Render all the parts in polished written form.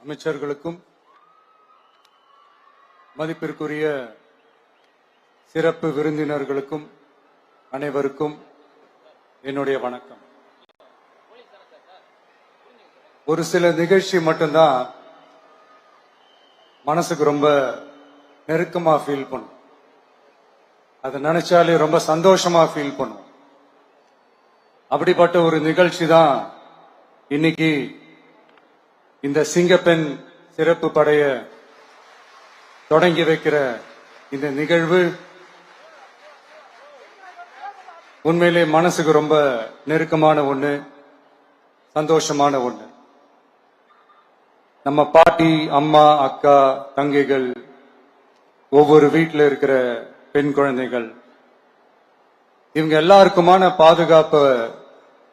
அமைச்சர்களுக்கும் மதிப்பிற்குரிய சிறப்பு விருந்தினர்களுக்கும் அனைவருக்கும் என்னுடைய வணக்கம். ஒரு சில நிகழ்ச்சி மட்டும்தான் மனசுக்கு ரொம்ப நெருக்கமா ஃபீல் பண்ணும். அதை நினைச்சாலே ரொம்ப சந்தோஷமா ஃபீல் பண்ணும். அப்படிப்பட்ட ஒரு நிகழ்ச்சி தான் இன்னைக்கு இந்த சிங்கப்பெண் சிறப்பு படைய தொடங்கி வைக்கிற இந்த நிகழ்வு. உண்மையிலே மனசுக்கு ரொம்ப நெருக்கமான ஒண்ணு, சந்தோஷமான ஒண்ணு. நம்ம பாட்டி, அம்மா, அக்கா, தங்கைகள், ஒவ்வொரு வீட்டில் இருக்கிற பெண் குழந்தைகள், இவங்க எல்லாருக்குமான பாதுகாப்பை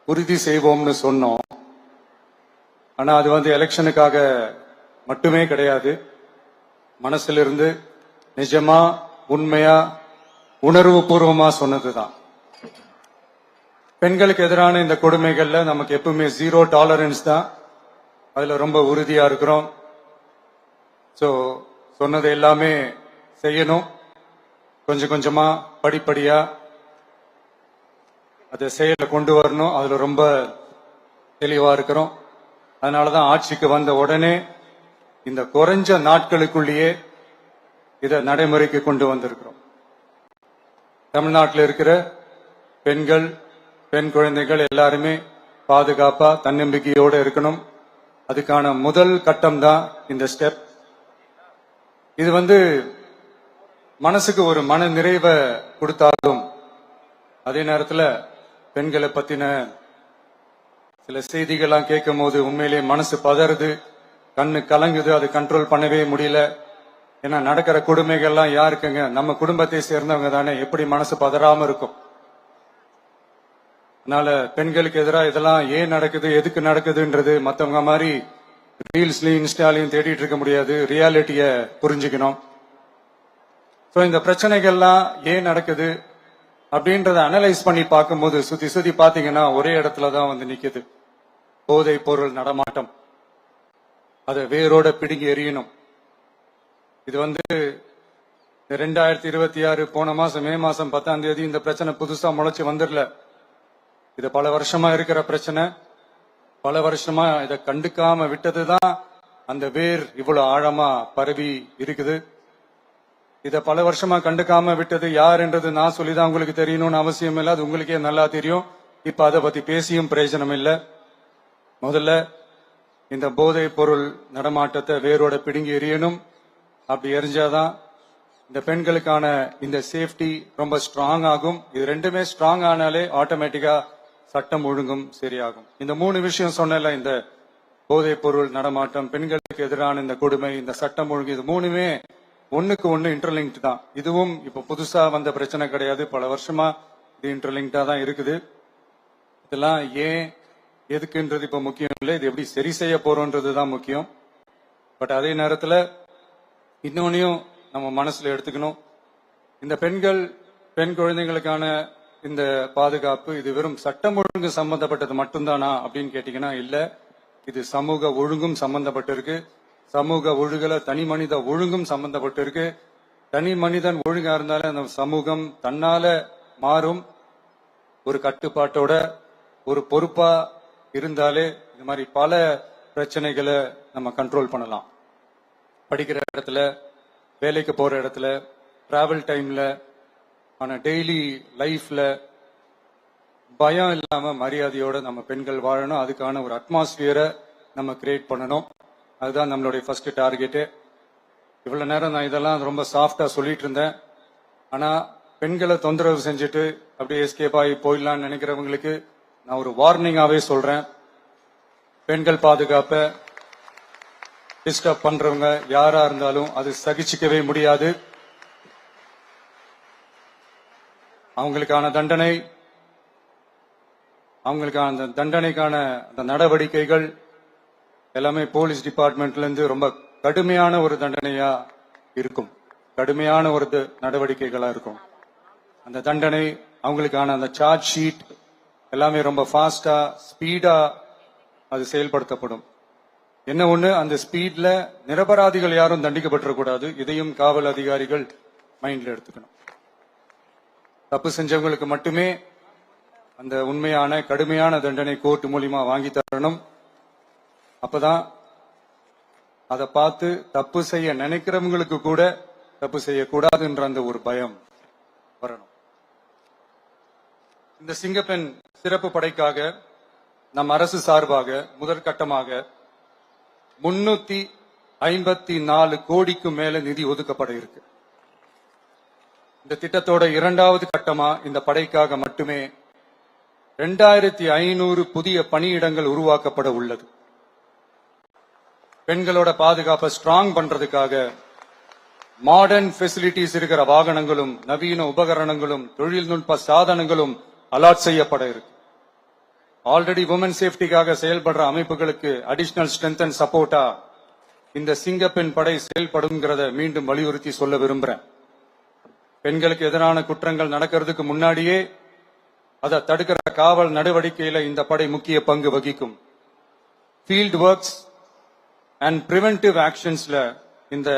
உறுதி செய்வோம்னு சொன்னோம். ஆனா அது எலெக்ஷனுக்காக மட்டுமே கிடையாது. மனசிலிருந்து நிஜமா, உண்மையா, உணர்வு பூர்வமா சொன்னதுதான். பெண்களுக்கு எதிரான இந்த கொடுமைகள்ல நமக்கு எப்பவுமே 0 டாலரன்ஸ் தான். அதுல ரொம்ப உறுதியா இருக்கிறோம். சோ சொன்னது எல்லாமே செய்யணும். கொஞ்சம் கொஞ்சமா, படிப்படியா அதை செயல கொண்டு வரணும். அதுல ரொம்ப தெளிவா இருக்கிறோம். அதனாலதான் ஆட்சிக்கு வந்த உடனே இந்த குறைஞ்ச நாட்களுக்குள்ளேயே இதை நடைமுறைக்கு கொண்டு வந்திருக்கிறோம். தமிழ்நாட்டில் இருக்கிற பெண்கள், பெண் குழந்தைகள் எல்லாருமே பாதுகாப்பா, தன்னம்பிக்கையோடு இருக்கணும். அதுக்கான முதல் கட்டம் தான் இந்த ஸ்டெப். இது மனசுக்கு ஒரு மன நிறைவை கொடுத்தாலும், அதே நேரத்தில் பெண்களை பத்தின சில செய்திகள்லாம் கேட்கும் போது உண்மையிலேயே மனசு பதறுது, கண்ணு கலங்குது. அது கண்ட்ரோல் பண்ணவே முடியல. ஏன்னா நடக்கிற கொடுமைகள்லாம் யாருக்குங்க? நம்ம குடும்பத்தை சேர்ந்தவங்க தானே. எப்படி மனசு பதறாம இருக்கும்? அதனால பெண்களுக்கு எதிராக இதெல்லாம் ஏன் நடக்குது, எதுக்கு நடக்குதுன்றது மற்றவங்க மாதிரி ரீல்ஸ்லயும் இன்ஸ்டாலையும் தேடிட்டு இருக்க முடியாது. ரியாலிட்டிய புரிஞ்சுக்கணும். இந்த பிரச்சனைகள்லாம் ஏன் நடக்குது அப்படின்றத அனலைஸ் பண்ணி பார்க்கும்போது சுத்தி சுத்தி பாத்தீங்கன்னா ஒரே இடத்துலதான் நிக்குது. போதை பொருள் நடமாட்டம். அதை வேரோட பிடுங்கி எறியணும். இது 2026 போன மாசம் மே மாசம் 10ஆம் தேதி இந்த பிரச்சனை புதுசா முளைச்சு வந்துடல. இது பல வருஷமா இருக்கிற பிரச்சனை. பல வருஷமா இதை கண்டுக்காம விட்டதுதான் அந்த வேர் இவ்வளவு ஆழமா பரவி இருக்குது. இத பல வருஷமா கண்டுக்காம விட்டது யார் என்றது நான் சொல்லிதான் உங்களுக்கு தெரியணும்னு அவசியம் இல்லை. அது உங்களுக்கே நல்லா தெரியும். இப்ப அதை பத்தி பேசியும் பிரயோஜனம் இல்லை. முதல்ல இந்த போதை பொருள் நடமாட்டத்தை வேரோட பிடுங்கி எறியணும். அப்படி எரிஞ்சாதான் இந்த பெண்களுக்கான இந்த சேஃப்டி ரொம்ப ஸ்ட்ராங் ஆகும். இது ரெண்டுமே ஸ்ட்ராங் ஆனாலே ஆட்டோமேட்டிக்கா சட்டம் ஒழுங்கும் சரியாகும். இந்த 3 விஷயம் சொன்னல, இந்த போதை பொருள் நடமாட்டம், பெண்களுக்கு எதிரான இந்த கொடுமை, இந்த சட்டம் ஒழுங்கு, இது 3மே ஒண்ணுக்கு ஒண்ணு இன்டர்லிங்க் தான். இதுவும் இப்ப புதுசா வந்த பிரச்சனை கிடையாது. பல வருஷமா இது இன்டர்லிங்க்டா தான் இருக்குது. இதெல்லாம் ஏன் எதுக்குன்றது இப்ப முக்கியம் இல்லை. இது எப்படி சரி செய்ய போறோம்ன்றதுதான் முக்கியம். பட் அதே நேரத்துல இன்னொன்னையும் நம்ம மனசுல எடுத்துக்கணும். இந்த பெண் குழந்தைகளுக்கான இந்த பாதுகாப்பு இது வெறும் சட்டம் ஒழுங்கு சம்பந்தப்பட்டது மட்டும்தானா அப்படின்னு கேட்டீங்கன்னா இல்ல. இது சமூக ஒழுங்கும் சம்பந்தப்பட்டிருக்கு. சமூக ஒழுகல தனி மனித ஒழுங்கும் சம்பந்தப்பட்டிருக்கு. தனி மனிதன் ஒழுங்கா இருந்தாலே அந்த சமூகம் தன்னால மாறும். ஒரு கட்டுப்பாட்டோட, ஒரு பொறுப்பா இருந்தாலே இந்த மாதிரி பல பிரச்சனைகளை நம்ம கண்ட்ரோல் பண்ணலாம். படிக்கிற இடத்துல, வேலைக்கு போற இடத்துல, டிராவல் டைம்ல, ஆனா டெய்லி லைஃப்ல பயம் இல்லாம மரியாதையோட நம்ம பெண்கள் வாழணும். அதுக்கான ஒரு அட்மாஸ்பியரை நம்ம கிரியேட் பண்ணணும். அதுதான் நம்மளுடைய ஃபர்ஸ்ட் டார்கெட்டு. இவ்வளவு நேரம் நான் இதெல்லாம் ரொம்ப சாஃப்டா சொல்லிட்டு இருந்தேன். ஆனா பெண்களை தொந்தரவு செஞ்சுட்டு அப்படியே எஸ்கேப் ஆகி போயிடலாம்னு நினைக்கிறவங்களுக்கு நான் ஒரு வார்னிங்காவே சொல்றேன். பெண்கள் பாதுகாப்பை டிஸ்டர்ப் பண்றவங்க யாரா இருந்தாலும் அது சகிச்சுக்கவே முடியாது. அவங்களுக்கான தண்டனைக்கான அந்த நடவடிக்கைகள் எல்லாமே போலீஸ் டிபார்ட்மெண்ட்ல இருந்து ரொம்ப கடுமையான ஒரு தண்டனையா இருக்கும். கடுமையான ஒரு நடவடிக்கைகளா இருக்கும். அந்த தண்டனை, அவங்களுக்கான அந்த சார்ஜ் ஷீட் எல்லாமே ரொம்ப ஃபாஸ்டா, ஸ்பீடா அது செயல்படுத்தப்படும். என்ன ஒண்ணு, அந்த ஸ்பீட்ல நிரபராதிகள் யாரும் தண்டிக்கப்பட்டிருக்கூடாது. இதையும் காவல் அதிகாரிகள் மைண்ட்ல எடுத்துக்கணும். தப்பு செஞ்சவங்களுக்கு மட்டுமே அந்த உண்மையான கடுமையான தண்டனை கோர்ட் மூலியமா வாங்கி தரணும். அப்பதான் அதை பார்த்து தப்பு செய்ய நினைக்கிறவங்களுக்கு கூட தப்பு செய்யக்கூடாதுன்ற அந்த ஒரு பயம் வரணும். இந்த சிங்கப்பெண் சிறப்பு படைக்காக நம் அரசு சார்பாக முதற்கட்டமாக 354 கோடிக்கு மேல நிதி ஒதுக்கப்பட இருக்கு. இந்த திட்டத்தோட இரண்டாவது கட்டமா இந்த படைக்காக மட்டுமே 2500 புதிய பணியிடங்கள் உருவாக்கப்பட உள்ளது. பெண்களோட பாதுகாப்பை ஸ்ட்ராங் பண்றதுக்காக மாடர்ன் ஃபெசிலிட்டிஸ் இருக்கிற வாகனங்களும் நவீன உபகரணங்களும் தொழில்நுட்ப சாதனங்களும் அலாட் செய்யப்பட இருக்கு. ஆல்ரெடி உமன் சேஃப்டிக்காக செயல்படுற அமைப்புகளுக்கு அடிஷனல் ஸ்ட்ரென்த் அண்ட் சப்போர்ட்டா இந்த சிங்கப்பெண் படை செயல்படுங்கிறத மீண்டும் வலியுறுத்தி சொல்ல விரும்புறேன். பெண்களுக்கு எதிரான குற்றங்கள் நடக்கிறதுக்கு முன்னாடியே அதை தடுக்கிற காவல் நடவடிக்கையில இந்த படை முக்கிய பங்கு வகிக்கும். ஃபீல்ட் ஒர்க்ஸ் அண்ட் பிரிவென்டிவ் ஆக்ஷன்ஸ்ல இந்த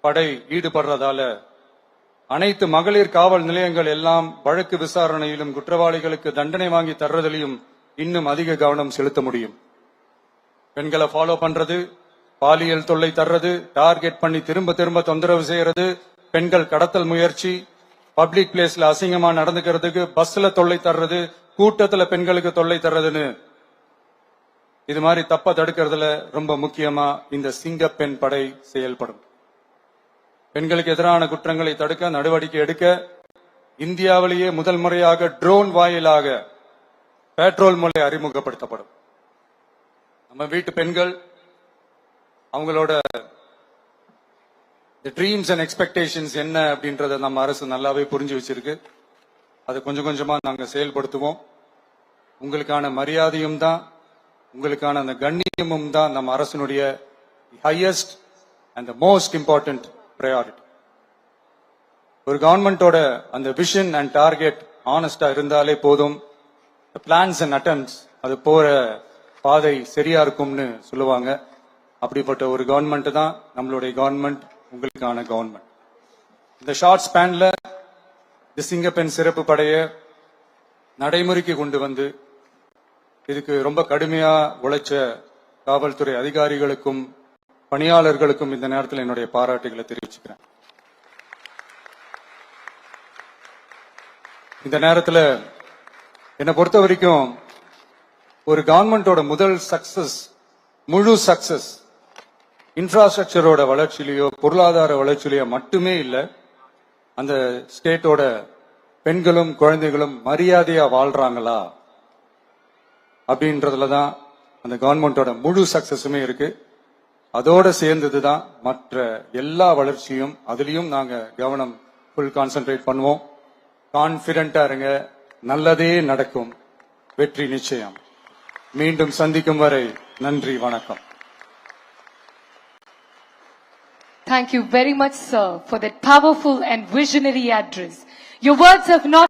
படை ஈடுபடுறதால அனைத்து மகளிர் காவல் நிலையங்கள் எல்லாம் வழக்கு விசாரணையிலும் குற்றவாளிகளுக்கு தண்டனை வாங்கி தர்றதிலையும் இன்னும் அதிக கவனம் செலுத்த முடியும். பெண்களை ஃபாலோ பண்றது, பாலியல் தொல்லை தர்றது, டார்கெட் பண்ணி திரும்ப திரும்ப தொந்தரவு செய்யறது, பெண்கள் கடத்தல் முயற்சி, பப்ளிக் பிளேஸ்ல அசிங்கமா நடந்துக்கிறதுக்கு பஸ்ல தொல்லை தர்றது, கூட்டத்துல பெண்களுக்கு தொல்லை தர்றதுன்னு இது மாதிரி தப்ப தடுக்கிறதுல ரொம்ப முக்கியமா இந்த சிங்கப்பெண் படை செயல்படும். பெண்களுக்கு எதிரான குற்றங்களை தடுக்க நடவடிக்கை எடுக்க இந்தியாவிலேயே முதல் முறையாக ட்ரோன் வாயிலாக பெட்ரோல் முறை அறிமுகப்படுத்தப்படும். நம்ம வீட்டு பெண்கள் அவங்களோட ட்ரீம்ஸ் அண்ட் எக்ஸ்பெக்டேஷன்ஸ் என்ன அப்படின்றத நம்ம அரசு நல்லாவே புரிஞ்சு வச்சிருக்கு. அதை கொஞ்சம் கொஞ்சமா நாங்க செயல்படுத்துவோம். உங்களுக்கான மரியாதையும் தான், உங்களுக்கான அந்த கண்ணியமும் தான் நம்ம அரசினுடைய highest and most important priority. ஒரு கவர்மெண்டோட அந்த விஷன் அண்ட் டார்கெட் ஆனஸ்டா இருந்தாலே போதும். பிளான்ஸ் அண்ட் அட்டெம்ப்ட்ஸ் அது போற பாதை சரியா இருக்கும்னு சொல்லுவாங்க. அப்படிப்பட்ட ஒரு கவர்மெண்ட் தான் நம்மளுடைய கவர்மெண்ட், உங்களுக்கான கவர்மெண்ட். இந்த ஷார்ட் ஸ்பேன்ல இந்த சிங்கப்பெண் சிறப்பு படைய நடைமுறைக்கு கொண்டு வந்து இதுக்கு ரொம்ப கடுமையா உழைச்ச காவல்துறை அதிகாரிகளுக்கும் பணியாளர்களுக்கும் இந்த நேரத்தில் என்னுடைய பாராட்டுகளை தெரிவிச்சுக்கிறேன். இந்த நேரத்தில் என்னை பொறுத்த வரைக்கும் ஒரு கவர்மெண்டோட முதல் சக்சஸ், முழு சக்சஸ் இன்ஃப்ராஸ்ட்ரக்சரோட வளர்ச்சியிலேயோ பொருளாதார வளர்ச்சியிலேயோ மட்டுமே இல்லை, அந்த ஸ்டேட்டோட பெண்களும் குழந்தைகளும் மரியாதையா வாழ்றாங்களா அப்படின்றதுல தான் அந்த கவர்மெண்டோட முழு சக்சஸுமே இருக்கு. அதோட சேர்ந்ததுதான் மற்ற எல்லா வளர்ச்சியும். அதுலயும் நாங்க கவனம் ஃபுல் கான்சென்ட்ரேட் பண்ணுவோம். கான்பிடென்டா இருங்க, நல்லதே நடக்கும், வெற்றி நிச்சயம். மீண்டும் சந்திக்கும் வரை நன்றி, வணக்கம். Thank you very much, sir, for that powerful and visionary address. Your words have not